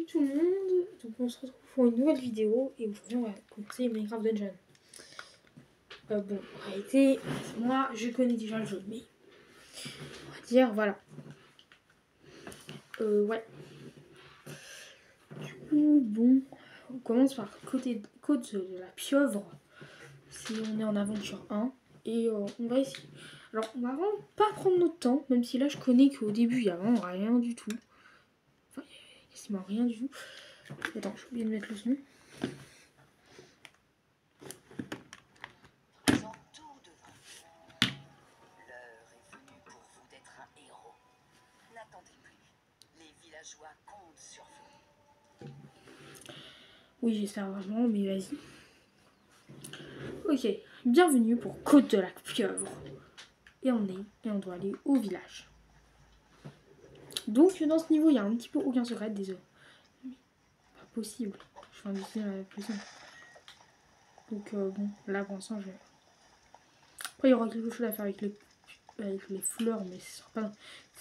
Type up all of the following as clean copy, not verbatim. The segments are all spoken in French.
tout le monde, donc on se retrouve pour une nouvelle vidéo et aujourd'hui on va commencer Minecraft Dungeon. Bon, en réalité, moi je connais déjà le jeu, mais on va dire voilà. Ouais. Du coup, bon, on commence par côte de la pieuvre, si on est en aventure 1, et on va essayer. Alors, on va vraiment pas prendre notre temps, même si là je connais qu'au début il y a vraiment rien du tout. Enfin, il y a quasiment rien du tout. Attends, j'ai oublié de mettre le son. Compte sur vous. Oui, j'espère vraiment, mais vas-y. Ok, bienvenue pour Côte de la Pieuvre. Et on doit aller au village. Donc dans ce niveau, il y a un petit peu aucun secret, désolé. Pas possible. Je fais un dessin à la pression. Donc bon, là pour l'instant, je vais. Après, il y aura quelque chose à faire avec les fleurs, mais ce sera pas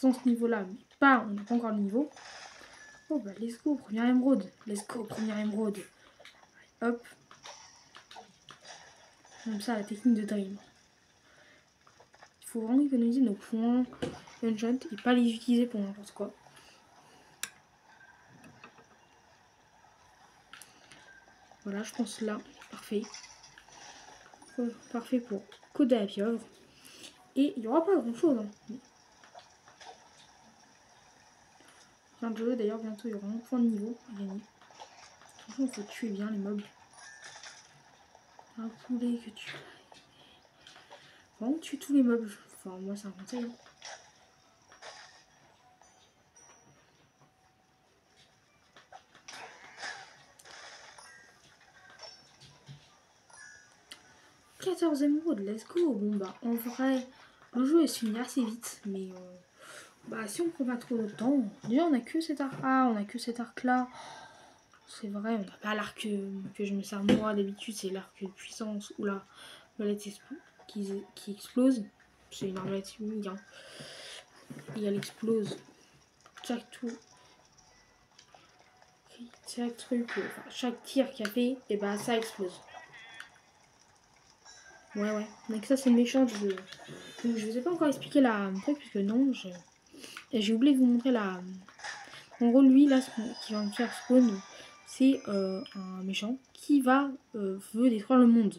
dans ce niveau-là. Mais pas, on n'a pas encore le niveau. Oh bah let's go, première émeraude. Let's go, première émeraude. Hop. Comme ça, la technique de Dream. Il faut vraiment économiser nos points enchant et pas les utiliser pour n'importe quoi. Voilà, je pense là, parfait. Parfait pour Côte de la Pieuvre. Et il n'y aura pas grand chose. Hein. Fin de jeu, d'ailleurs, bientôt il y aura un point de niveau à gagner. Franchement, il faut tuer bien les mobs. Un poulet que tu. Vraiment, tue tous les mobs. Enfin, moi, c'est un conseil. Hein. « 14 émeraudes, let's go. Bon, bah, en vrai, le jeu se finit assez vite. Mais, bah, si on prend pas trop de temps. Déjà, on a que cet arc. Ah, on a que cet arc-là. C'est vrai, on n'a pas l'arc que je me sers moi d'habitude. C'est l'arc de puissance ou la molette qui explose. C'est une arbalète unique. Hein. Et elle explose. Chaque truc, enfin, chaque tir qu'il a fait, et bah ça explose. Ouais. Donc ça c'est méchant. Donc je vous ai pas encore expliqué la truc parce que non, j'ai oublié de vous montrer la. En gros lui là, qui va me faire spawn, c'est un méchant qui veut détruire le monde.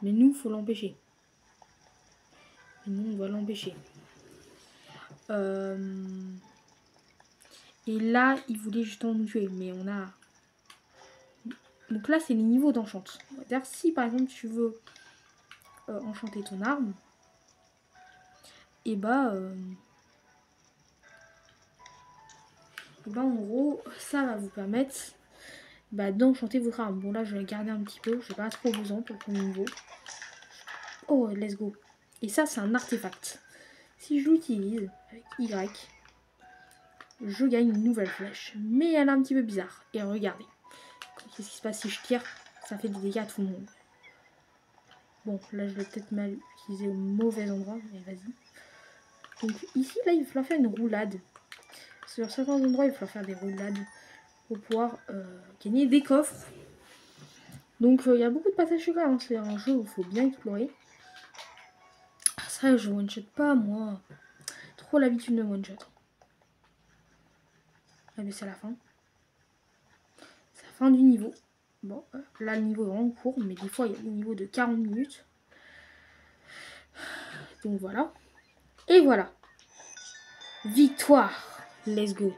Mais nous, faut l'empêcher. Et nous, on doit l'empêcher. Et là, il voulait justement nous tuer, mais on a. Donc là, c'est les niveaux d'enchant. C'est-à-dire, si par exemple tu veux enchanter ton arme, et bah, en gros, ça va vous permettre d'enchanter votre arme. Bon, là, je vais garder un petit peu, je vais pas trop vous en pour le premier niveau. Oh, let's go. Et ça, c'est un artefact. Si je l'utilise avec Y, je gagne une nouvelle flèche. Mais elle est un petit peu bizarre. Et regardez. Qu'est-ce qui se passe si je tire? Ça fait des dégâts à tout le monde. Bon, là, je l'ai peut-être mal utilisé au mauvais endroit, mais vas-y. Donc ici, là, il va falloir faire une roulade. Sur certains endroits, il va falloir faire des roulades pour pouvoir gagner des coffres. Donc il y a beaucoup de passages secrets. Hein. C'est un jeu où il faut bien explorer. Ah, ça, je one-shot pas, moi. Trop l'habitude de one-shot. Ah, mais c'est la fin. C'est la fin du niveau. Bon, là, le niveau est vraiment court, mais des fois, il y a des niveaux de 40 minutes. Donc voilà. Et voilà. Victoire. Let's go.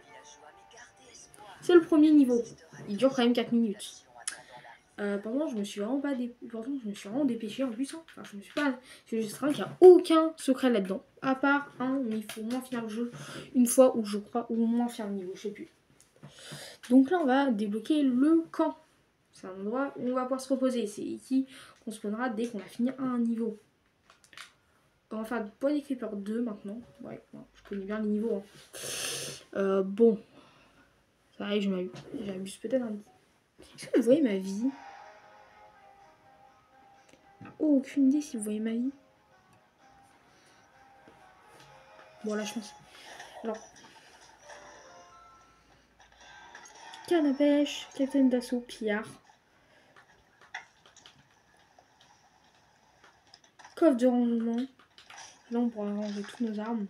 C'est le premier niveau. Il dure quand même 4 minutes. Pendant, je me suis vraiment dépêchée en plus. Hein. Enfin, je me suis pas. C'est juste qu'il n'y a aucun secret là-dedans. À part un, mais il faut au moins finir le jeu une fois, ou je crois, ou au moins faire le niveau, je sais plus. Donc là, on va débloquer le camp. C'est un endroit où on va pouvoir se reposer. C'est ici qu'on spawnera dès qu'on a fini un niveau. On va faire Body Creeper 2 maintenant. Ouais, je connais bien les niveaux. Hein. Bon. Ça arrive, j'abuse peut-être un petit. Est-ce que vous voyez ma vie? Oh, aucune idée si vous voyez ma vie. Bon, là, je pense. Alors. Canne à pêche, capitaine d'assaut, pillard. Coffre de rangement. Là, on pourra ranger toutes nos armes.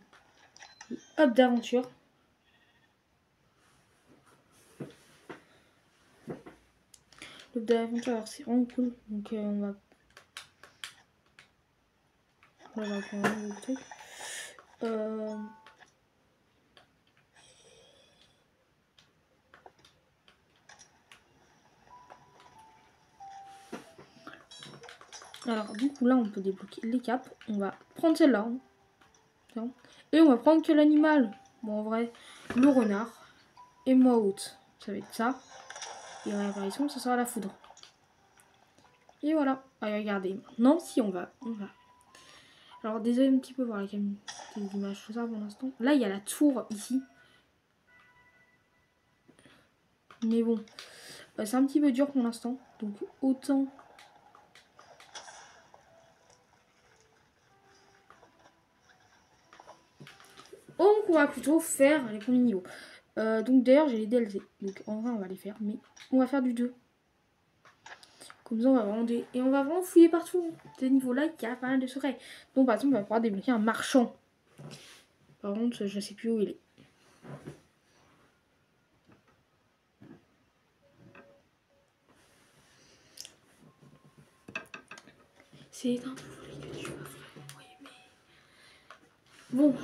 Et hop, d'aventure. L'hôte d'aventure, alors c'est vraiment cool. Donc, on va. Là, on va prendre un nouveau truc. Alors, du coup, là, on peut débloquer les capes. On va prendre celle-là. Hein. Et on va prendre que l'animal. Bon, en vrai, le renard. Et moi, haute. Ça va être ça. Et réapparition, ça sera la foudre. Et voilà. Allez, regardez. Maintenant, si on va. Alors, désolé un petit peu voir les images, tout ça pour l'instant. Là, il y a la tour ici. Mais bon. C'est un petit peu dur pour l'instant. Donc, autant. Donc, on va plutôt faire les premiers niveaux. Donc, d'ailleurs, j'ai les DLC. Donc, en vrai, on va les faire. Mais on va faire du 2. Comme ça, on va vraiment et on va vraiment fouiller partout. Ces niveaux-là, il y a pas mal de secrets. Donc, par exemple, on va pouvoir débloquer un marchand. Par contre, je sais plus où il est. C'est un pouvoir que tu vas vraiment aimer. Bon,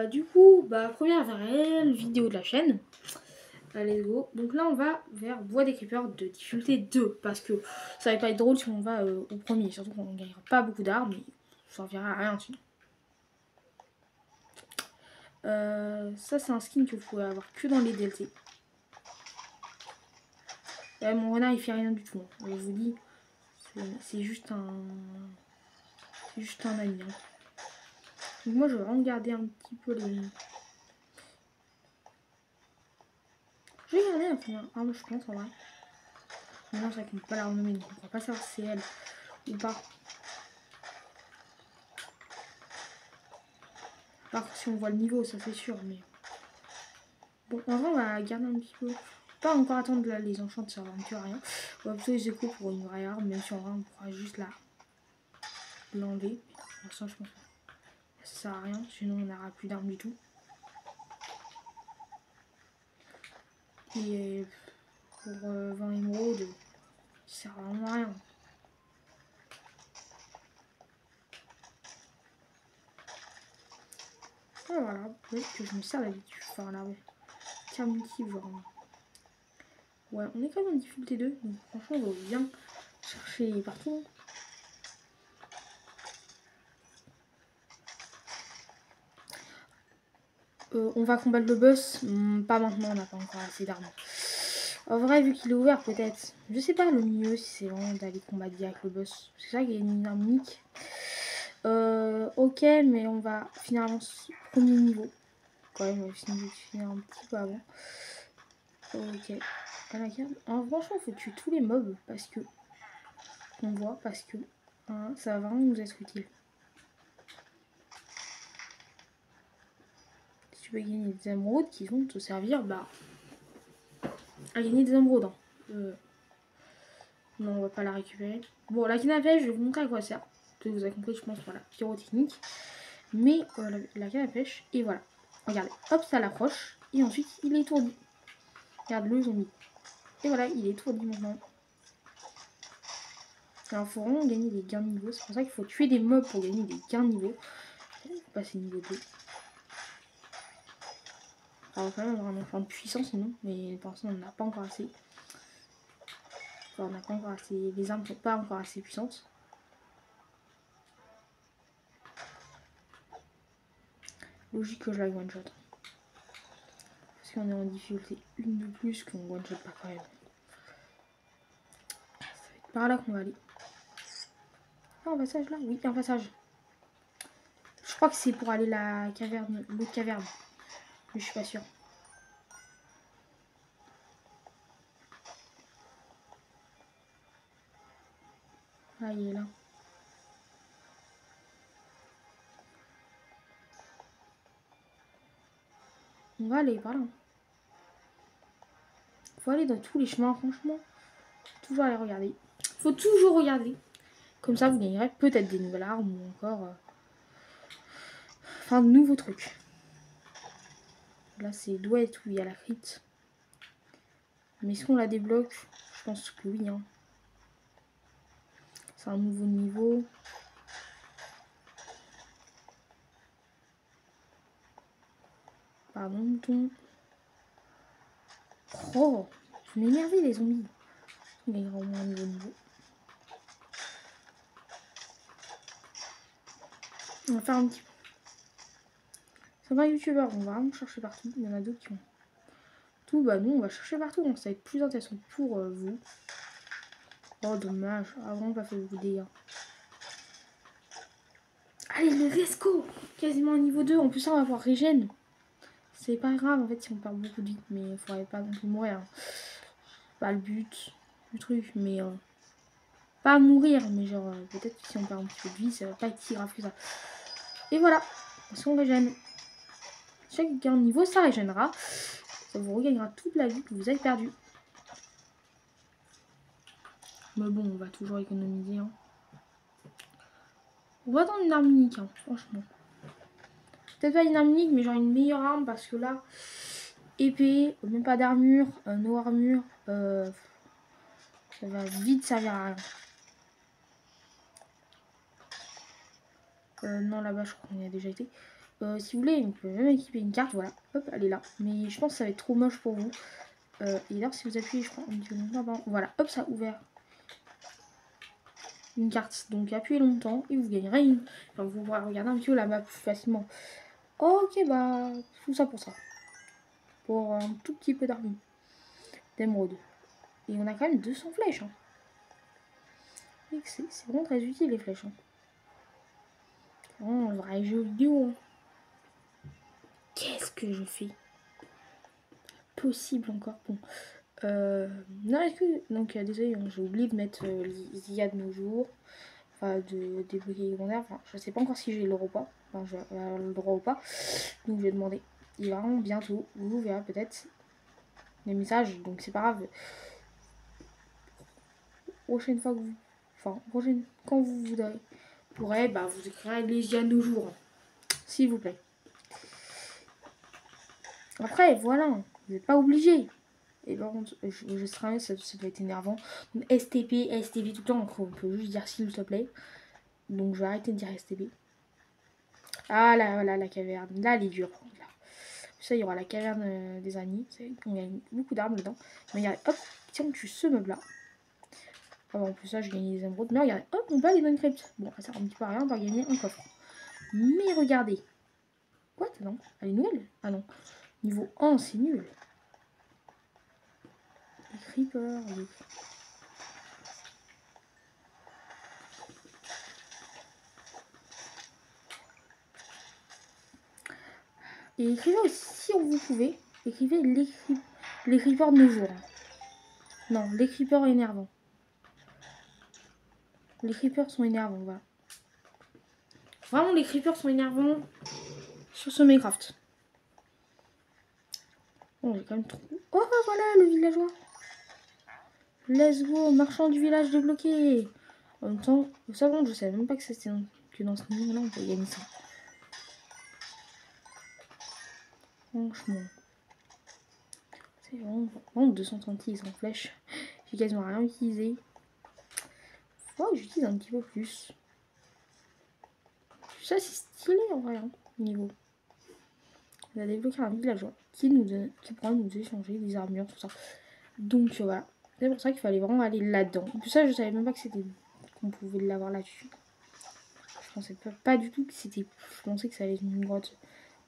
du coup, première réelle vidéo de la chaîne. Let's go. Donc là, on va vers Bois des Creepers de difficulté 2. Parce que ça va pas être drôle si on va au premier. Surtout qu'on ne gagnera pas beaucoup d'armes. Mais ça servira à rien sinon. Ça, c'est un skin que vous pouvez avoir que dans les DLC. Mon renard, il fait rien du tout. Hein. Je vous dis, c'est juste un... C'est juste un ami. Hein. Donc moi, je vais regarder un petit peu les... Je vais regarder la première arme, je pense, en vrai. Mais non, c'est vrai qu'on ne peut pas la renommer, donc on ne pourra pas savoir si c'est elle ou pas. Par contre, si on voit le niveau, ça c'est sûr, mais... Bon, en vrai, on va garder un petit peu... Pas encore attendre là, les enchants, ça va plus rien. On va plutôt les échos pour une vraie arme, même si en vrai, on pourra juste l'enlever. Pour l'instant, je pense que ça sert à rien, sinon on n'aura plus d'armes du tout. Et pour 20 émeraudes, ça sert vraiment à rien. Et voilà, peut-être que je me sers d'habitude. Enfin là, ouais. Tiens, genre. Ouais, on est quand même en difficulté 2, donc franchement, on va bien chercher partout. On va combattre le boss. Pas maintenant, on n'a pas encore assez d'armes. En vrai, vu qu'il est ouvert, peut-être. Je sais pas le mieux si c'est vraiment d'aller combattre direct le boss. C'est ça qu'il y a une arme unique. Ok, mais on va finalement premier niveau. Quand même, on va finir un petit peu avant. Ok. À la carte. Alors, franchement, il faut tuer tous les mobs parce que. On voit, parce que. Hein, ça va vraiment nous être utile. Si tu veux gagner des émeraudes qui vont te servir, à gagner des émeraudes. Hein. Non, on va pas la récupérer. Bon, la canne à pêche, je vais vous montrer à quoi ça sert. Vous avez compris, je pense, voilà, pyrotechnique. Mais la canne à pêche, et voilà. Regardez, hop, ça l'approche. Et ensuite, il est étourdi. Regarde le zombie. Et voilà, il est étourdi maintenant. Alors, il faut vraiment gagner des gains de niveau. C'est pour ça qu'il faut tuer des mobs pour gagner des gains de niveau. Il faut passer niveau 2. Alors, quand même avoir un enfant de puissance, sinon. Mais pour l'instant, on n'a pas encore assez. Enfin, on n'a pas encore assez. Les armes ne sont pas encore assez puissantes. Logique que je la one shot. Parce qu'on est en difficulté une de plus qu'on one shot pas quand même. Ça va être par là qu'on va aller. Ah, un passage là? Oui, un passage. Je crois que c'est pour aller la caverne, l'autre caverne. Mais je suis pas sûre. Ah, il est là. On va aller par là. Faut aller dans tous les chemins, franchement. Toujours aller regarder. Faut toujours regarder. Comme ça, vous gagnerez peut-être des nouvelles armes ou encore... enfin, de nouveaux trucs. Là, c'est doit être où il y a la crypte. Mais est-ce qu'on la débloque? Je pense que oui. Hein. C'est un nouveau niveau. Pardon, mouton. Oh, je m'énerve les zombies. Il y a vraiment un nouveau niveau. On va faire un petit peu. Ça va, youtubeur, on va vraiment chercher partout. Il y en a d'autres qui ont. Tout, bah nous, on va chercher partout. Donc ça va être plus intéressant pour vous. Oh, dommage. Ah, vraiment pas fait vous dégâts. Allez, le Vesco. Quasiment au niveau 2. En plus, ça, on va avoir régène. C'est pas grave, en fait, si on perd beaucoup de vie. Mais il faudrait pas non plus mourir. Pas le but du truc, mais... pas mourir, mais genre, peut-être que si on perd un petit peu de vie, ça va pas être si grave que ça. Et voilà. Parce qu'on régène. Chaque gain de niveau, ça régénera. Ça vous regagnera toute la vie que vous avez perdue. Mais bon, on va toujours économiser. Hein. On va attendre une arme unique, hein, franchement. Peut-être pas une arme unique, mais genre une meilleure arme parce que là, épée, même pas d'armure, no armure, ça va vite servir à rien. Non, là-bas, je crois qu'on y a déjà été. Si vous voulez, vous pouvez même équiper une carte, voilà. Hop, elle est là. Mais je pense que ça va être trop moche pour vous. Et là, si vous appuyez, je crois, un petit peu longtemps, voilà, hop, ça a ouvert une carte. Donc, appuyez longtemps et vous gagnerez une. Enfin, vous pourrez regarder un petit peu la map plus facilement. Ok, bah, tout ça pour ça. Pour un tout petit peu d'armes d'émeraude. Et on a quand même 200 flèches. Hein. C'est vraiment très utile les flèches. Hein. Oh, un vrai jeu vidéo. Hein. Qu'est-ce que je fais? Possible encore. Bon. Non, est-ce que. Donc, désolé, j'ai oublié de mettre les IA de nos jours. Enfin, de débloquer les secondaires. Enfin, je sais pas encore si j'ai le droit ou pas. Enfin, j'ai le droit ou pas. Donc, je vais demander. Il va vraiment bientôt. Vous verrez peut-être les messages. Donc, c'est pas grave. Prochaine fois que vous. Enfin, quand vous voudrez. Pourrez, bah, vous écrirez les IA de nos jours. S'il vous plaît. Après, voilà. Vous n'êtes pas obligé. Et par contre, je serai, ça doit être énervant. Donc, STP, STP tout le temps, on peut juste dire s'il te plaît. Donc je vais arrêter de dire STP. Ah là, voilà, la caverne. Là, elle est dure. Là. Ça, il y aura la caverne des amis. Il y a beaucoup d'armes dedans. Mais regardez, hop, si on tue ce meuble-là. Ah bon, en plus, ça, je gagne des émeraudes. Mais regardez, hop, on peut aller dans une crypte. Bon, ça sert un petit peu à rien, on va gagner un coffre. Mais regardez. What? Non, elle est nouvelle? Ah non. Niveau 1, c'est nul. Les creepers, les... Et écrivez aussi, si vous pouvez, écrivez les creepers de nos jours. Non, les creepers énervants. Les creepers sont énervants, voilà. Vraiment, les creepers sont énervants sur ce Minecraft. Bon, j'ai quand même trop... Oh, voilà, le villageois. Let's go, marchand du village débloqué. En même temps, ça, bon, je savais même pas que c'était que dans ce niveau-là, on peut gagner ça. Franchement. C'est vraiment 236 en flèche. J'ai quasiment rien utilisé. Faut que j'utilise un petit peu plus. Ça, c'est stylé en vrai, hein, niveau. On a débloqué un villageois qui pourra nous échanger des armures, tout ça. Donc voilà. C'est pour ça qu'il fallait vraiment aller là-dedans. Tout ça, je savais même pas que c'était qu'on pouvait l'avoir là-dessus. Je pensais pas du tout que c'était. Je pensais que ça allait être une grotte.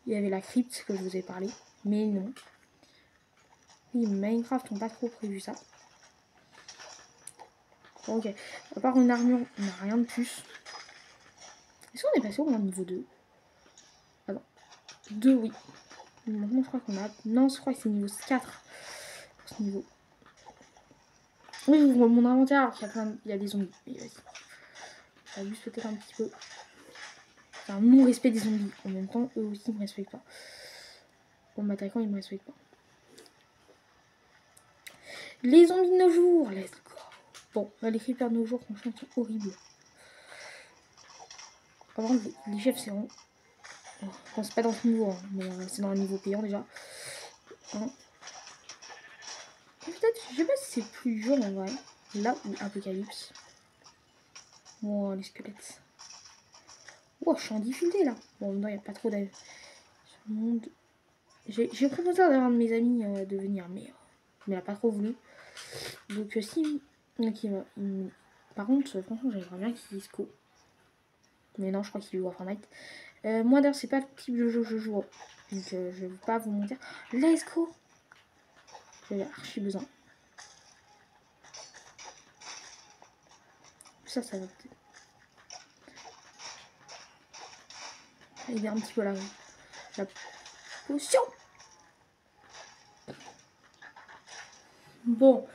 Il y avait la crypte que je vous ai parlé. Mais non. Oui, Minecraft n'ont pas trop prévu ça. Bon, ok. À part une armure, on n'a rien de plus. Est-ce qu'on est passé au moins niveau 2? Attends. 2, oui. Maintenant, je crois qu'on a... Non, je crois que c'est niveau 4. Pour ce niveau. Oui, j'ouvre mon inventaire alors qu'il y a plein de... Il y a des zombies. Mais vas-y. J'abuse peut-être un petit peu. C'est un non-respect des zombies. En même temps, eux aussi, ils me respectent pas. En m'attaquant, ils me respectent pas. Les zombies de nos jours, let's go. Bon, les creepers de nos jours, franchement, ils sont horribles. Par contre, les chefs, c'est vraiment... Bon, c'est pas dans ce niveau, hein, mais c'est dans un niveau payant déjà. Hein. Peut-être, je sais pas si c'est plus dur en vrai. Là ou Apocalypse. Oh, les squelettes. Oh, je suis en difficulté là. Bon, non, il n'y a pas trop d'avis. J'ai proposé à un de mes amis de venir, mais il n'a pas trop voulu. Donc, si. Ok, par contre, franchement, j'aimerais bien qu'il dise co. Mais non, je crois qu'il joue à Fortnite. Moi, d'ailleurs, c'est pas le type de jeu que je joue. Donc, je vais pas vous mentir. Let's go! J'avais archi besoin. Ça va peut-être. Il est un petit peu là. La potion! Bon,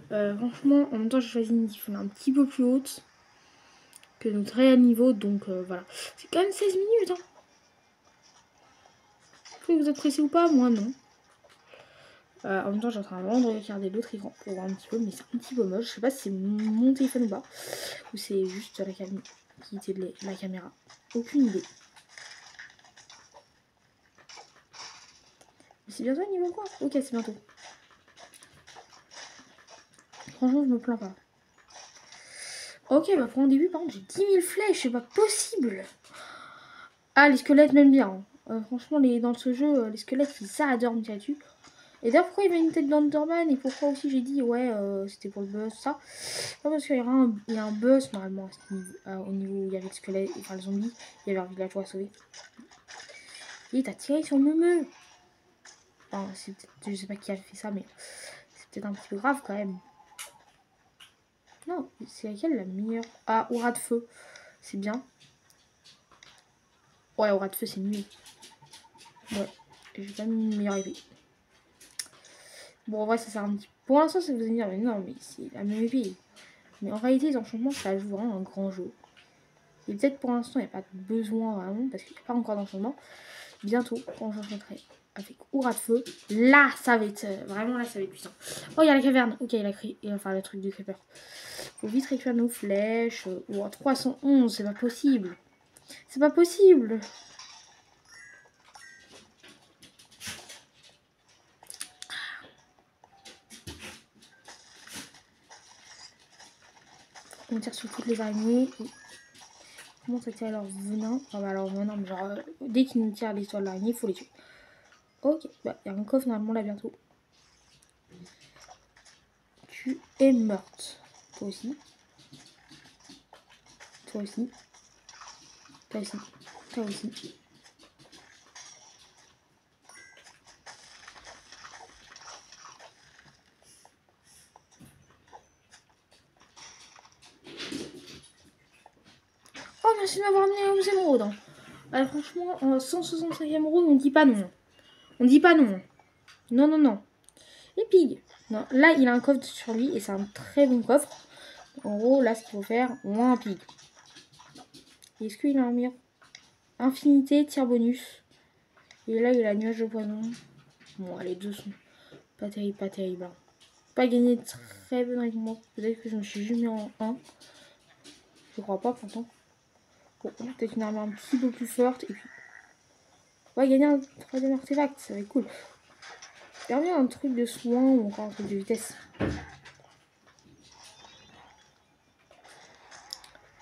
franchement, en même temps, j'ai choisi une difficulté un petit peu plus haute que notre réel niveau, donc voilà. C'est quand même 16 minutes, hein. Est-ce que vous êtes pressé ou pas? Moi, non. En même temps, j'ai en train de regarder l'autre écran pour voir un petit peu, mais c'est un petit peu moche. Je sais pas si c'est mon téléphone ou pas, ou c'est juste la qualité de la caméra. Aucune idée. C'est bientôt le niveau quoi? Ok, c'est bientôt. Franchement, je me plains pas. Ok, bah pour un début, par contre, j'ai 10 000 flèches, c'est pas possible. Ah, les squelettes m'aiment bien. Franchement, dans ce jeu, les squelettes, ils adorent me tirer dessus. Et d'ailleurs, pourquoi il y avait une tête d'Enderman et pourquoi aussi j'ai dit, ouais, c'était pour le buzz, ça. Non, parce qu'il y a un buzz, normalement, au niveau où il y avait le squelette, enfin le zombie, il y avait un villageois à sauver. Et t'as tiré sur Meumeu. Enfin, je sais pas qui a fait ça, mais c'est peut-être un petit peu grave quand même. Non, c'est laquelle la meilleure? Ah, aura de feu. C'est bien. Ouais, aura de feu, c'est mieux. Ouais, j'ai pas mis une meilleure épée. Bon, en vrai, ça sert un petit peu. Pour l'instant, ça vous allez dire, mais non, mais c'est la même épée. Mais en réalité, les enchantements, ça joue vraiment un grand jeu. Et peut-être pour l'instant, il n'y a pas de besoin vraiment, parce qu'il n'y a pas encore d'enchantement. Bientôt, quand j'enchanterai avec aura de feu, là, ça va être. Vraiment, là, ça va être puissant. Oh, il y a la caverne. Ok, il a enfin, le truc du creeper. Faut vite récupérer nos flèches. Oh, 311, c'est pas possible. C'est pas possible. On tire sur toutes les araignées. Et... comment ça tire leur venin? Ah bah alors venin, mais genre dès qu'ils nous tirent les toiles d'araignée, il faut les tuer. Ok, bah il y a un coffre normalement là bientôt. Tu es morte. Toi aussi. Toi aussi. Toi aussi. Toi aussi. Oh merci de m'avoir amené aux émeraudes. Franchement, en 165 émeraudes, on dit pas non. On dit pas non. Non, non, non. Les pigs. Non, là, il a un coffre sur lui et c'est un très bon coffre. En gros, là, ce qu'il faut faire, on a un pig. Est-ce qu'il a un mur? Infinité, tir bonus. Et là, il a nuage de poison. Bon, les deux sont pas terribles, pas terribles. Hein. Pas gagné très bonne avec moi. Peut-être que je me suis juste mis en 1. Je crois pas, pourtant. Bon, peut-être une arme un petit peu plus forte. Et puis, on va gagner un troisième artefact. Ça va être cool. J'aimerais bien un truc de soin ou encore un truc de vitesse.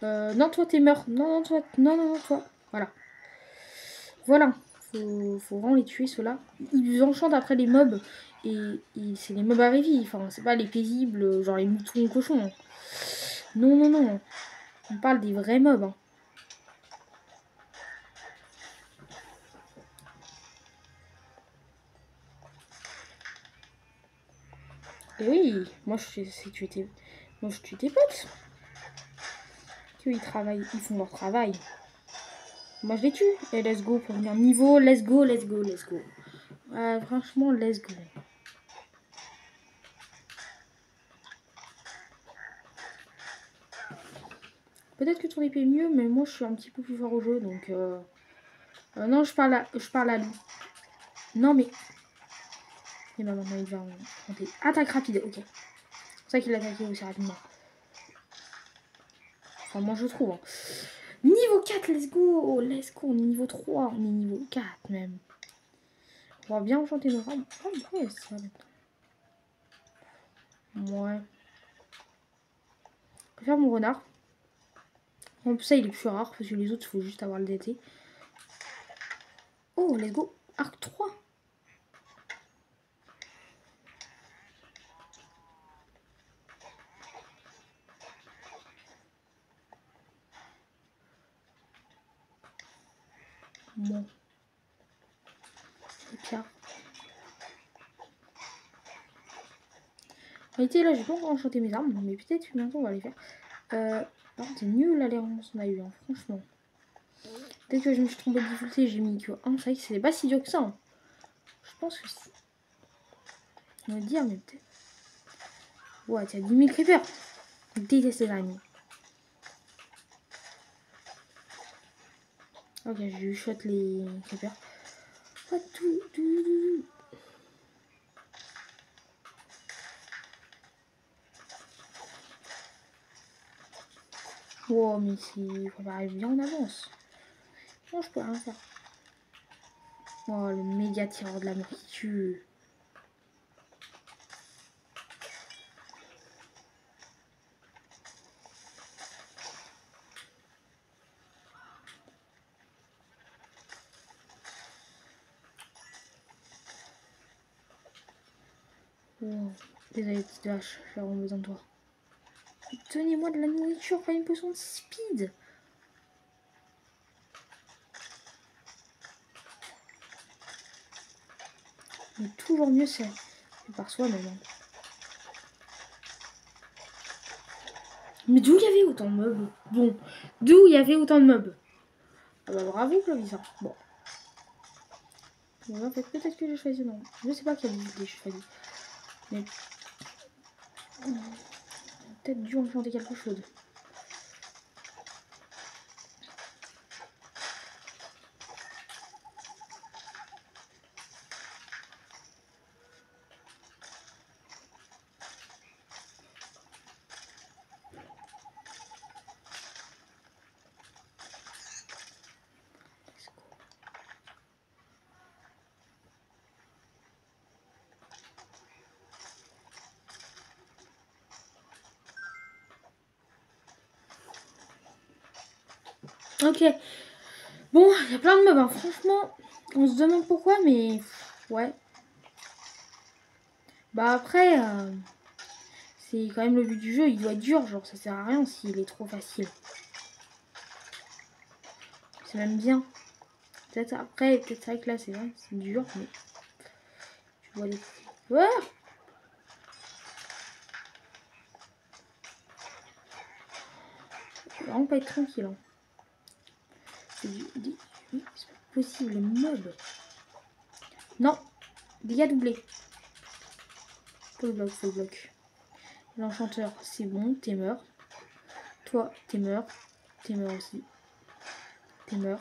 Non, toi, t'es mort. Non, non, toi. Non, non, non, toi. Voilà. Voilà. Faut vraiment les tuer, ceux-là. Ils enchantent après les mobs. Et c'est les mobs à réveil. Enfin, c'est pas les paisibles, genre les moutons cochons. Hein. Non, non, non. On parle des vrais mobs. Hein. Et oui, moi je tue tes potes. Ils travaillent, ils font leur travail. Moi je les tue. Et let's go pour venir niveau. Let's go, let's go, let's go. Franchement, let's go. Peut-être que ton épée est mieux, mais moi je suis un petit peu plus fort au jeu, donc non, je parle à lui. Non mais. Et bah maintenant il va monter. Attaque rapide, ok. pour ça qu'il a attaqué aussi rapidement. Enfin, moi je trouve. Hein. Niveau 4, let's go. Let's go. On est niveau 3. On est niveau 4 même. On va bien enchanter nos rames. Oh, ouais, ça va maintenant. Ouais. Je vais faire mon renard. En plus, ça, il est plus rare parce que les autres, il faut juste avoir le DT. Oh, let's go. Arc 3. Bon. C'est pire. En réalité, là, j'ai pas encore enchanté mes armes, mais peut-être que bientôt on va les faire. Par contre, c'est nul l'alliance qu'on a eu, hein, franchement. Dès que je me suis trompée de difficulté, j'ai mis que 1. C'est vrai que c'est pas si dur que ça. Hein. Je pense que si. On va dire, mais peut-être. Ouais, t'as 10 000 creepers. Je déteste les araignées. Ok, je lui shot les creepers. Oh, tout. Wow, mais il faut pas arriver bien en avance. Non, je peux rien faire. Oh, le méga tireur de la mort qui tue. Wow. Désolé, petite vache, j'ai vraiment besoin de toi. Donnez-moi de la nourriture, pas une potion de speed. Mais toujours mieux, c'est par soi-même. Hein. Mais d'où il y avait autant de mobs? Bon, d'où il y avait autant de mobs? Ah bah bravo, Clovis. Bon. Bon, en fait, peut-être que j'ai choisi, non. Je sais pas quelle idée j'ai choisi. Mais. Peut-être dû enchanter quelque chose. Ok. Bon, il y a plein de mobs, hein. Franchement, on se demande pourquoi, mais ouais. Bah après, c'est quand même le but du jeu, il doit être dur, genre ça sert à rien s'il est trop facile. C'est même bien. Peut-être après, peut-être c'est vrai que là c'est vrai, c'est dur, mais tu vois les. Ouais. Faut vraiment pas être tranquille. Hein. C'est c'est pas possible, les mobs. Non, dégâts doublés. Full bloc. L'enchanteur, c'est bon, t'es mort. Toi, t'es mort. T'es mort aussi. T'es mort.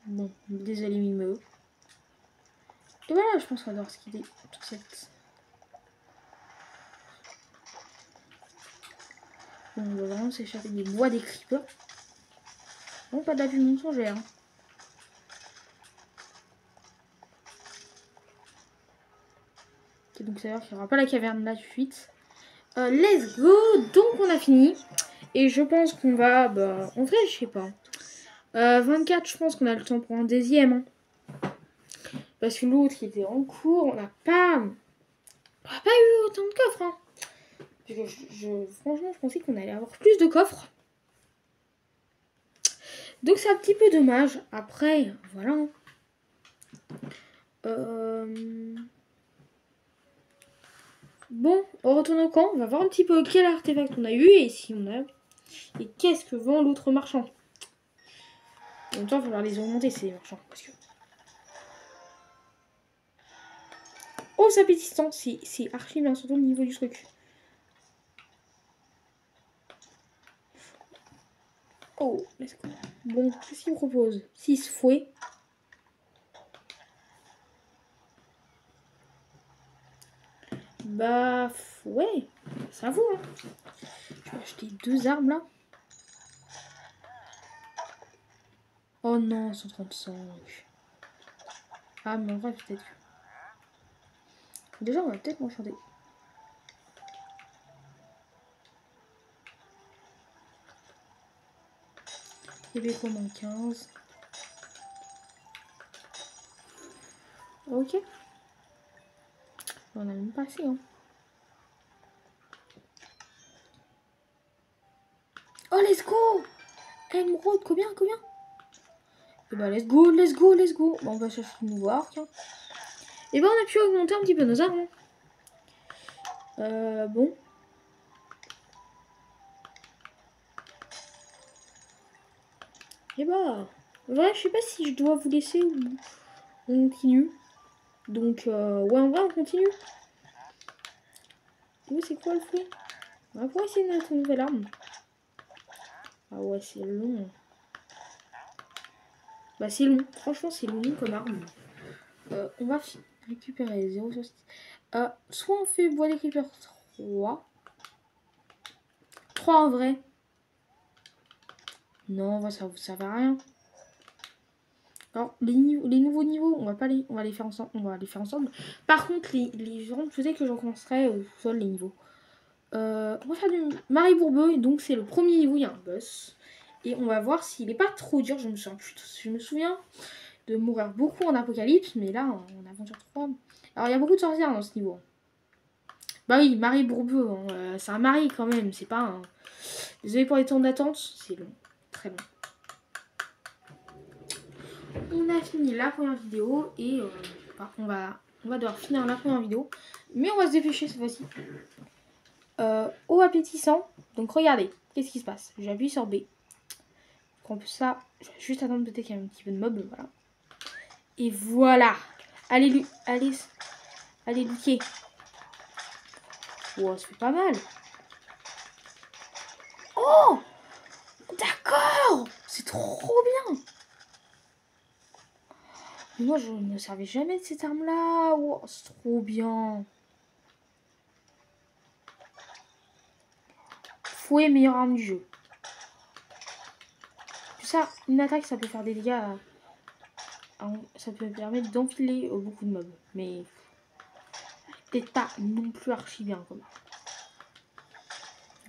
Bon, désolé Mimo. Et voilà, je pense qu'on va devoir skider toute cette. Bon, on va vraiment s'échapper des bois des creepers. Bon, pas de la vue mensongère. Hein. Ok, donc ça veut dire qu'il n'y aura pas la caverne là tout de suite. Let's go. Donc on a fini. Et je pense qu'on va... Bah, en vrai, je sais pas. 24, je pense qu'on a le temps pour un deuxième. Hein. Parce que l'autre qui était en cours, on n'a pas eu autant de coffres. Hein. Parce que franchement, je pensais qu'on allait avoir plus de coffres. Donc c'est un petit peu dommage. Après, voilà. Bon, on retourne au camp. On va voir un petit peu quel artefact on a eu et si on a. Et qu'est-ce que vend l'autre marchand. En même temps, il va falloir les augmenter ces marchands. Parce que... Oh, ça pétissant. C'est archi bien, surtout au niveau du truc. Oh, let's go. Bon, qu'est-ce qu'il me propose 6 fouets. Bah, ouais, ça vaut. Hein. Je vais acheter 2 armes là. Oh non, 135. Ah, mais en vrai, peut-être. Déjà, on va peut-être m'enchanter. Et bien, comment 15. Ok. On a même pas assez, hein. Oh, let's go! Emerald, combien? Et bah, let's go. Bon, on va chercher une nouveau arc. Hein. Et bah, on a pu augmenter un petit peu nos armes. Bon. Et bah, ouais, je sais pas si je dois vous laisser ou on continue. Donc, ouais, en vrai, on continue. Vous, c'est quoi le fruit? On va pouvoir essayer notre nouvelle arme. Ah ouais, c'est long. Bah, c'est long. Franchement, c'est long comme arme. On va récupérer 0 sur 6. Soit on fait bois des creepers 3. 3 en vrai. Non, ça sert à rien. Alors, les nouveaux niveaux, on va les faire ensemble. Par contre, les gens, peut-être que j'en commencerai au sol les niveaux. On va faire du Marie Bourbeux, donc c'est le premier niveau, il y a un boss. Et on va voir s'il est pas trop dur, je me souviens de mourir beaucoup en Apocalypse, mais là, en Aventure 3... Alors, il y a beaucoup de sorcières dans ce niveau. Bah oui, Marie Bourbeux, hein, c'est un mari quand même, c'est pas un... Désolé pour les temps d'attente, c'est long, très long. On a fini la première vidéo et on va devoir finir la première vidéo. Mais on va se dépêcher cette fois-ci. Eau appétissant. Donc regardez, qu'est-ce qui se passe? J'appuie sur B. Je prends ça. Je vais juste attendre peut-être qu'il y a un petit peu de mob. Voilà. Et voilà. Allez, looter. Oh, ça fait pas mal. Oh, d'accord. C'est trop bien. Mais moi, je ne me servais jamais de cette arme-là. Oh, c'est trop bien. Fouet, meilleure arme du jeu. Ça, une attaque, ça peut faire des dégâts. Ça peut permettre d'enfiler beaucoup de mobs. Mais peut-être pas non plus archi bien.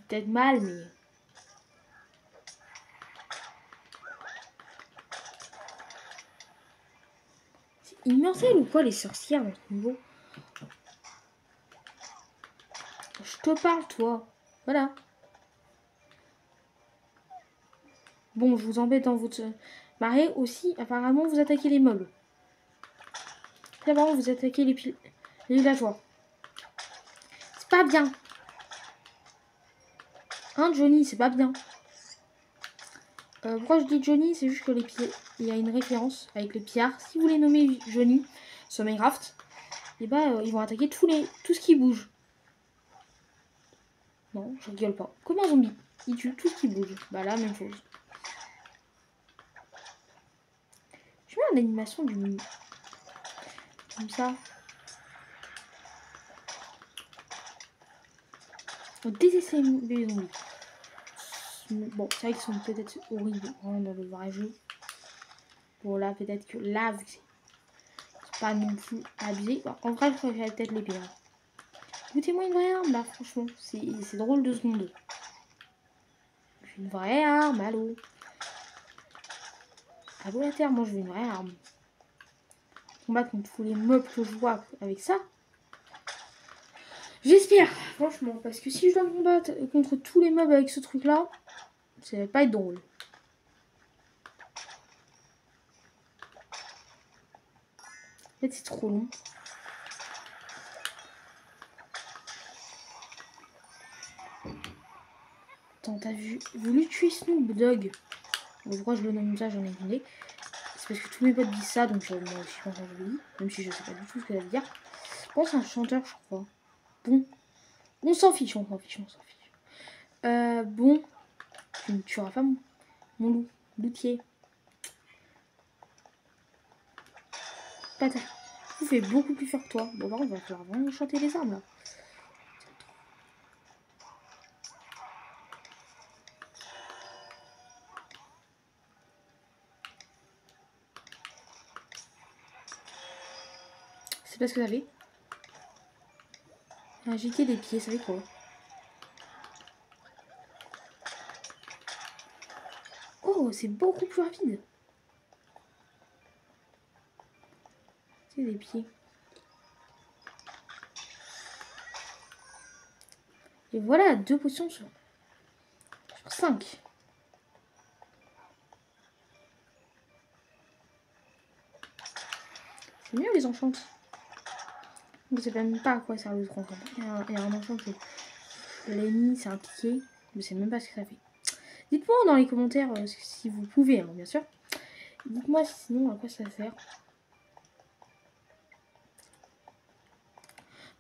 Peut-être mal, mais... C'est immortel ou quoi, les sorcières dans ce niveau? Je te parle, toi. Voilà. Bon, je vous embête dans votre marée aussi. Apparemment, vous attaquez les mobs. Apparemment, vous attaquez les villageois. C'est pas bien. Hein, Johnny, c'est pas bien. Pourquoi je dis Johnny? C'est juste que il y a une référence avec les pillards. Si vous les nommez Johnny sur Minecraft, et bah ils vont attaquer tout ce qui bouge. Non, je rigole pas. Comme un zombie. Il tue tout ce qui bouge. Bah là, même chose. Je mets l'animation du... Comme ça. On déteste les zombies. Bon, c'est vrai qu'ils sont peut-être horribles hein, dans le vrai jeu. Bon, là, peut-être que là, vu que c'est pas non plus abusé. Bon, en vrai, je préfère peut-être les pires. Écoutez-moi une vraie arme, là, franchement. C'est drôle 2 secondes. Une vraie arme, allô. Allô la terre, moi je veux une vraie arme. Combattre contre tous les mobs que je vois avec ça. J'espère, franchement, parce que si je dois combattre contre tous les mobs avec ce truc-là, ça va pas être drôle. En fait, c'est trop long. Attends, t'as voulu tuer Snoop Dogg? Pourquoi je le nomme ça, j'en ai demandé. C'est parce que tous mes potes disent ça, donc moi aussi quand je le dis, même si je sais pas du tout ce que ça veut dire. Je pense que c'est un chanteur, je crois. Bon, on s'en fiche. Bon, tu ne tueras pas mon loutier. Pas vous fait beaucoup plus fort que toi. Bon, par contre, il va falloir vraiment chanter les armes là. C'est pas ce que ça fait. Agiter les pieds, ça fait quoi? Oh, c'est beaucoup plus rapide. C'est des pieds. Et voilà, 2 potions sur 5. C'est mieux les enchantes. Je sais même pas à quoi sert le tronc. Il y a un enchant que je l'ai mis, c'est un piqué. Je sais même pas ce que ça fait. Dites-moi dans les commentaires si vous pouvez, hein, bien sûr. Dites-moi sinon à quoi ça sert.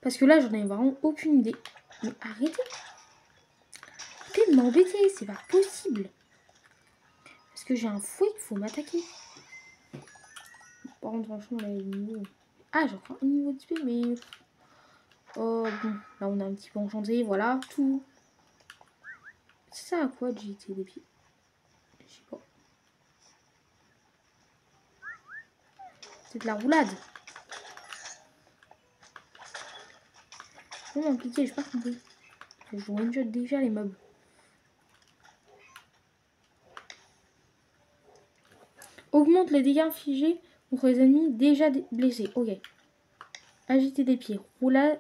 Parce que là, j'en ai vraiment aucune idée. Mais arrêtez. Arrêtez de m'embêter, c'est pas possible. Parce que j'ai un fouet qu'il faut m'attaquer. Par contre, franchement, là, il est niveau... Ah, j'ai encore un niveau d'XP, mais... Oh, bon. Là, on a un petit peu enchanté, voilà, tout. C'est ça à quoi de jeter des pieds? Je sais pas. C'est de la roulade. Comment m'impliquer? J'ai pas compris. Je one-shot déjà les mobs. Augmente les dégâts infligés contre les ennemis déjà blessés. Ok. Agiter des pieds. Rouler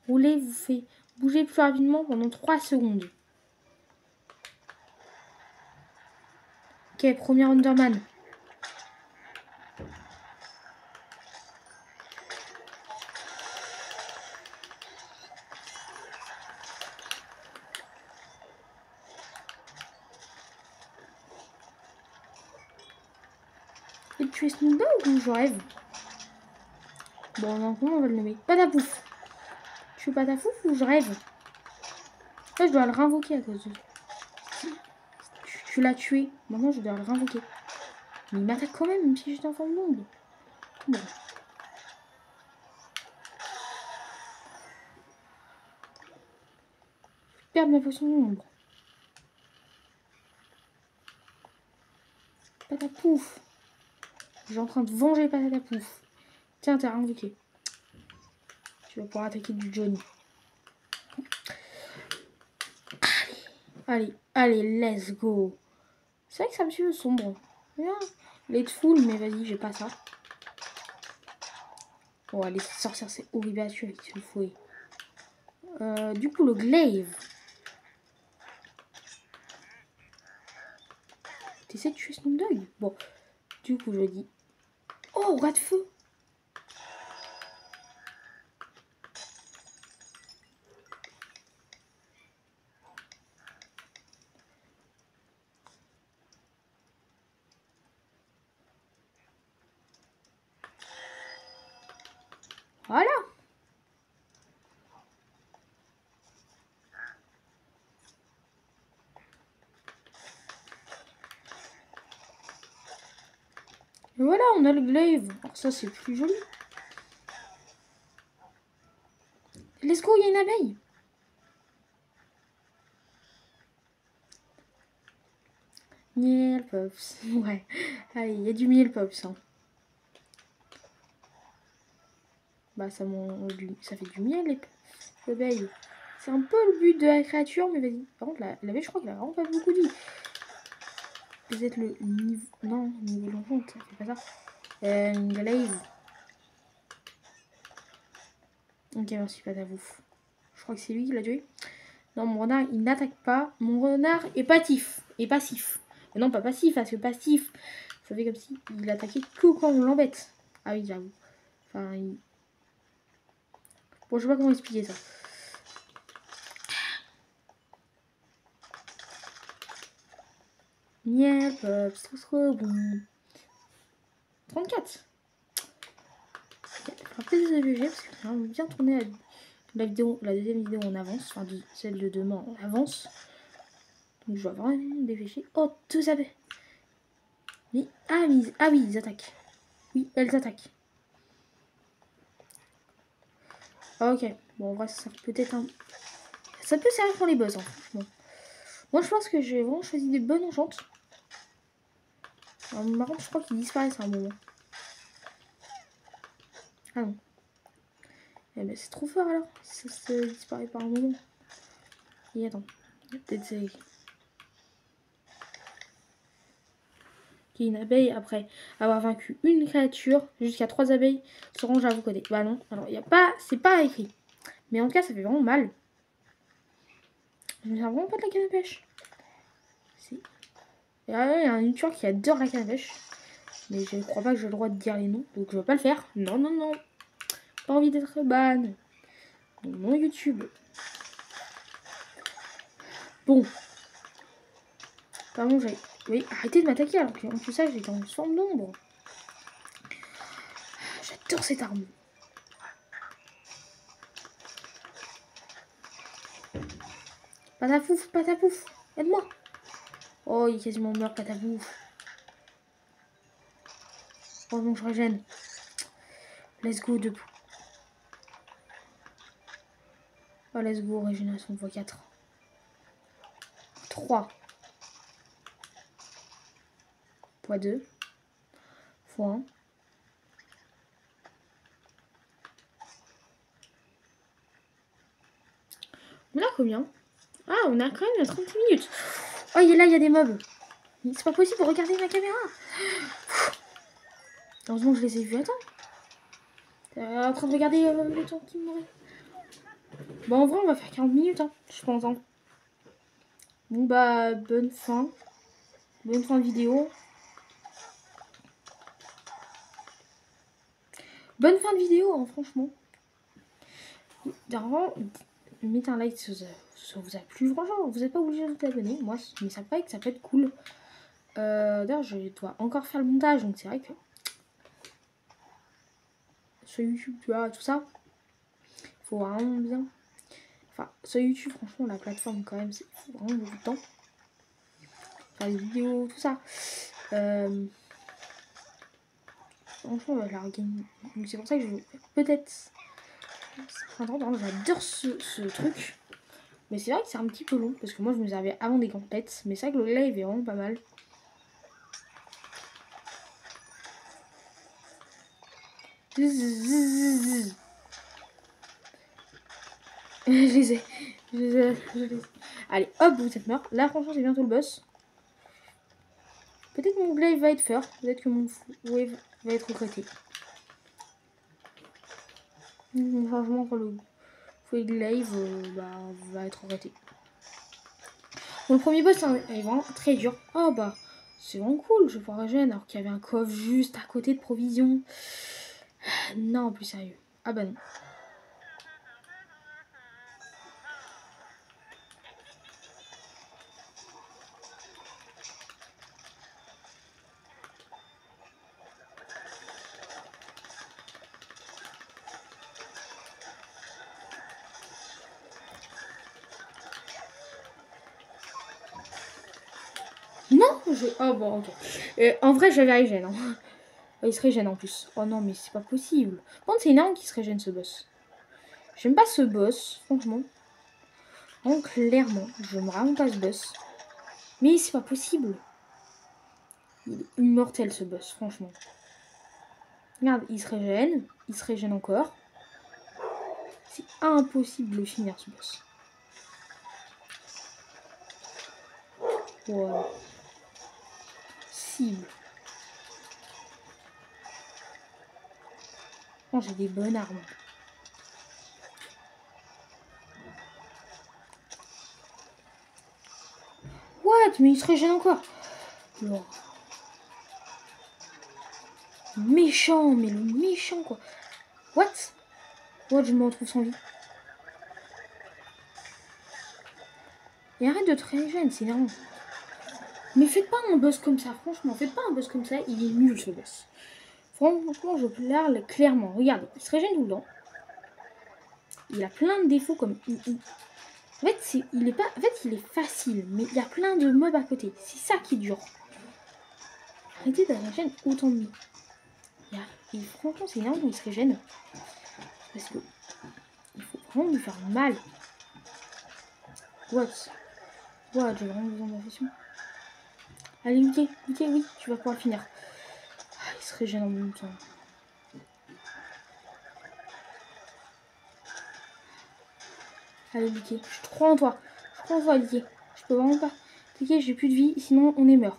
vous fait bouger plus rapidement pendant 3 secondes. Ok, premier Underman. Et tu es Snoopdog ou je rêve? Bon, non, comment on va le nommer? Patapouf. Tu es Patapouf ou je rêve? Là, je dois le réinvoquer à cause de... Tu l'as tué. Maintenant, je dois le réinvoquer. Mais il m'attaque quand même si j'étais en forme d'ombre. Bon. Je perds ma potion d'ombre. Patapouf. J'ai en train de venger Patapouf. Tiens, t'as réinvoqué. Tu vas pouvoir attaquer du Johnny. Allez, let's go. C'est vrai que ça me suit le sombre. Bien. Les full, mais vas-y, j'ai pas ça. Oh, les sorcières, c'est horrible à tuer avec ce fouet. Du coup, le glaive. T'essaies de tuer Snoop Dogg? Bon, du coup, je dis... Oh, rat de feu. Voilà. Et voilà, on a le glaive. Alors ça, c'est plus joli. Let's go, il y a une abeille. Miel pops. Ouais. Allez, il y a du miel pops. Hein. Bah, ça fait du miel, les abeilles. C'est un peu le but de la créature, mais vas-y. Par contre, l'abeille, je crois qu'elle a vraiment pas beaucoup de vie. Peut-être le niveau... Non, niveau l'enfant, ça fait pas ça. Glaive. Ok, merci, Patapouf. Je crois que c'est lui qui l'a tué. Non, mon renard, il n'attaque pas. Mon renard est passif. Mais non, pas passif, parce que passif, ça fait comme si il attaquait que quand on l'embête. Ah oui, j'avoue. Enfin, il... Bon, je sais pas comment expliquer ça. Miel, pop, c'est trop bon. 34. Un peu de VG parce que j'ai bien tourné la deuxième vidéo en avance. Enfin, celle de demain en avance. Donc je dois vraiment DVG. Oh, 2 abeilles. Ah oui, ils attaquent. Oui, elles attaquent. Ah, ok. Bon, en vrai, ça sert peut-être un... Ça peut servir pour les boss, hein, franchement. Moi, je pense que j'ai vraiment choisi des bonnes enchantes. Alors, par contre, je crois qu'ils disparaissent à un moment. Ah non. Eh ben c'est trop fort alors. Ça se disparaît par un moment. Et attends. Peut-être c'est... Qui est une abeille après avoir vaincu une créature. Jusqu'à 3 abeilles seront à vous coder. Bah non. Alors il y a pas... C'est pas écrit. Mais en tout cas ça fait vraiment mal. Je me sers vraiment pas de la canne à pêche. Si. Et là, il y a un youtubeur qui adore la canne à pêche. Mais je ne crois pas que j'ai le droit de dire les noms. Donc je vais pas le faire. Non, non, non. Pas envie d'être ban. Mon YouTube. Bon. Pardon, j'ai... Oui, arrêtez de m'attaquer alors que en plus ça, j'étais en forme d'ombre. J'adore cette arme. Patapouf, patapouf. Aide-moi. Oh, il est quasiment mort, patapouf. Oh non, je régène. Let's go, debout. Oh, let's go, régénération x4. 3. x2. x1. On a combien? Ah, on a quand même 30 minutes. Oh, il est là, il y a des mobs. C'est pas possible, regardez ma caméra. Heureusement que je les ai vus. Attends. En train de regarder le temps qui m'aurait. Bon, en vrai, on va faire 40 minutes, hein, je pense. Hein. Bon, bah, bonne fin. Bonne fin de vidéo. Bonne fin de vidéo, hein, franchement. D'avant, mettez un like si ça vous a plu. Franchement, vous n'êtes pas obligé de vous abonner. Moi, mais ça paraît que ça peut être cool. D'ailleurs, je dois encore faire le montage, donc c'est vrai que sur YouTube, tu vois, tout ça, il faut vraiment bien. Enfin, sur YouTube, franchement, la plateforme, quand même, il faut vraiment beaucoup de temps. Faire des vidéos, tout ça. Franchement, on va la regagner. Donc, c'est pour ça que je vais peut-être. J'adore ce truc. Mais c'est vrai que c'est un petit peu long. Parce que moi, je me servais avant des gantelettes. Mais c'est vrai que le live est vraiment pas mal. Je les ai. Je les ai. Allez, hop, vous êtes mort. Là, franchement, c'est bientôt le boss. Peut-être mon glaive va être fort. Peut-être que mon wave va être recruté. Franchement, entre le fouet glaive va être recruté. Bon, le premier boss est vraiment très dur. Oh bah, c'est vraiment cool. Je vais pouvoir régénérer alors qu'il y avait un coffre juste à côté de provisions. Non, plus sérieux. Ah bah non. Non, oh bon, ok. En vrai, j'avais régène. Hein. Oh, il se régène en plus. Oh non, mais c'est pas possible. Bon, c'est une arme qui se régène ce boss. J'aime pas ce boss, franchement. Donc, clairement, je me rends pas ce boss. Mais c'est pas possible. Il est immortel ce boss, franchement. Regarde, il se régène encore. C'est impossible de finir ce boss. Wow. Cible. Oh, j'ai des bonnes armes. What? Mais il se régène encore. Oh. Méchant, mais le méchant quoi. What? What, je me retrouve sans vie. Et arrête de te régénérer, c'est énervant. Mais faites pas un boss comme ça, franchement. Faites pas un boss comme ça, il est nul ce boss. Franchement, je parle clairement. Regardez, il se régène tout le temps. Il a plein de défauts comme... En fait, il est facile, mais il y a plein de mobs à côté. C'est ça qui est dur. Arrêtez de régénérer autant de mobs. Et franchement, c'est énorme, il se régène. Parce que... il faut vraiment lui faire mal. What, j'ai vraiment besoin d'infection. Allez, Mickey, oui, tu vas pouvoir finir. Ah, il se régène en même temps. Allez, Liqué. Je crois en toi. Je crois en toi, Liqué. Je peux vraiment pas. Liqué, j'ai plus de vie, sinon on est mort.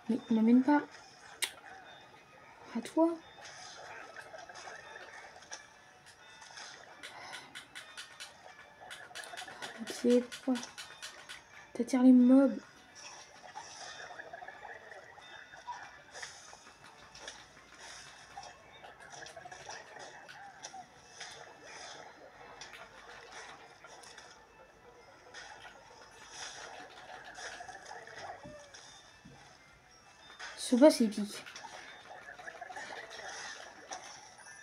Mais il m'amène pas. À toi. C'est quoi? T'attires les mobs. Ce boss est épique.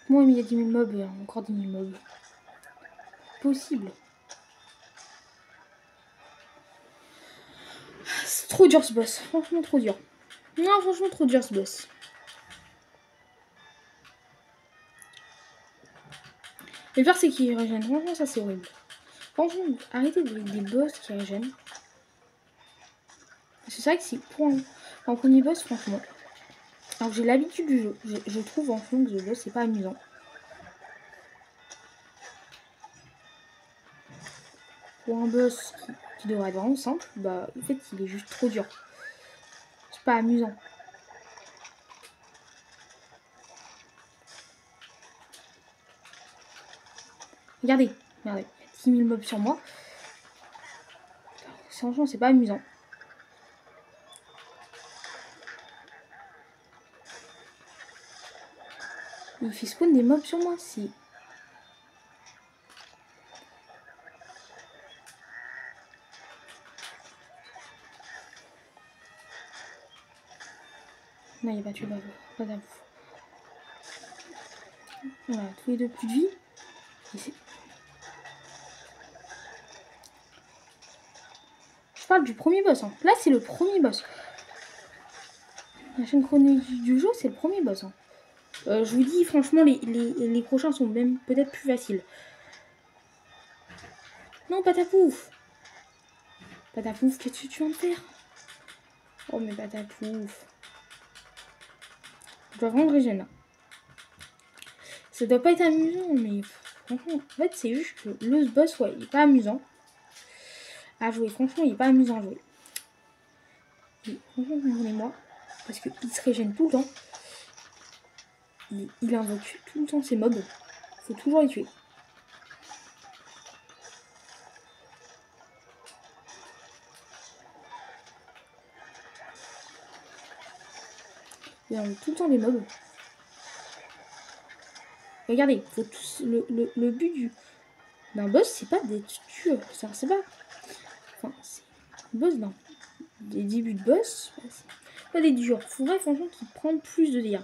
Moi, il y a 10 000 mobs et encore 10 000 mobs. Possible. C'est trop dur ce boss. Franchement, trop dur. Non, franchement, trop dur ce boss. Le pire, c'est qu'il régène. Franchement, ça, c'est horrible. Franchement, arrêtez des boss qui régènent. C'est vrai que c'est pour un premier boss, franchement. Alors, j'ai l'habitude du jeu. Je trouve, en fond, que le boss, c'est pas amusant. Pour un boss qui devrait être vraiment simple, bah, en fait, il est juste trop dur. C'est pas amusant. Regardez, regardez, il y a 10 000 mobs sur moi. Franchement, c'est pas amusant. Il fait spawn des mobs sur moi, si. Non, il n'y a pas tué, pas d'avoue. Voilà, tous les deux plus de vie. Je parle du premier boss. Hein. Là, c'est le premier boss. La chaîne chronologique du jeu, c'est le premier boss. Hein. Je vous dis, franchement, les prochains sont même peut-être plus faciles. Non, Patapouf. Patapouf, qu'est-ce que tu viens de faire? Oh, mais Patapouf. Je dois vraiment régénérer. Ça doit pas être amusant, mais franchement, en fait, c'est juste que le boss, ouais, il est pas amusant à jouer. Franchement, il est pas amusant à jouer. Et franchement, comprenez-moi, parce qu'il se régène tout le temps. Il invoque tout le temps ses mobs. Faut toujours les tuer. Il invoque tout le temps les mobs. Regardez, faut tous, le but d'un boss, c'est pas d'être tué. Ça, c'est pas. Enfin, c'est le boss d'un. Des débuts de boss, c'est pas des durs. Faudrait franchement qu'il prenne plus de dégâts.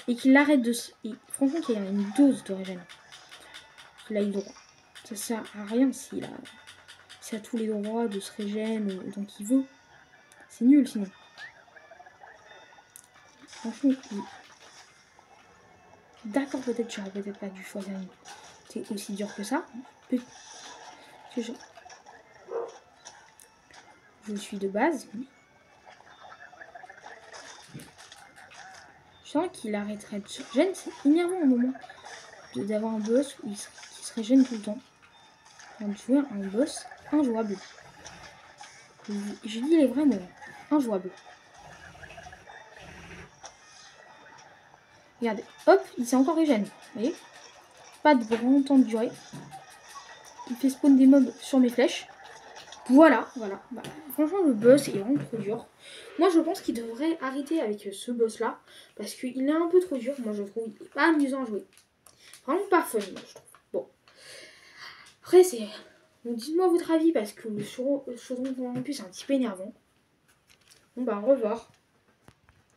Et qu'il arrête de. Et franchement, qu'il y ait une dose de régène. Qu'il a eu le droit. Ça sert à rien s'il a tous les droits de se régène autant qu'il veut. C'est nul sinon. Franchement, d'accord, peut-être j'aurais peut-être pas dû choisir une. C'est aussi dur que ça. Je suis de base. Je sens qu'il arrêterait de se régénérer. C'est énervant au moment d'avoir un boss qui se régène tout le temps. De jouer un boss injouable. Je dis les vrais mots. Injouable. Regardez, hop, il s'est encore régéné. Vous voyez? Pas de grand temps de durée. Il fait spawn des mobs sur mes flèches. Voilà. Bah, franchement, le boss est vraiment trop dur. Moi, je pense qu'il devrait arrêter avec ce boss-là. Parce qu'il est un peu trop dur. Moi, je trouve qu'il n'est pas amusant à jouer. Vraiment pas fun, moi, je trouve. Bon. Après, c'est... Donc, dites-moi votre avis, parce que le chaudron en plus, c'est un petit peu énervant. Bon, bah, au revoir.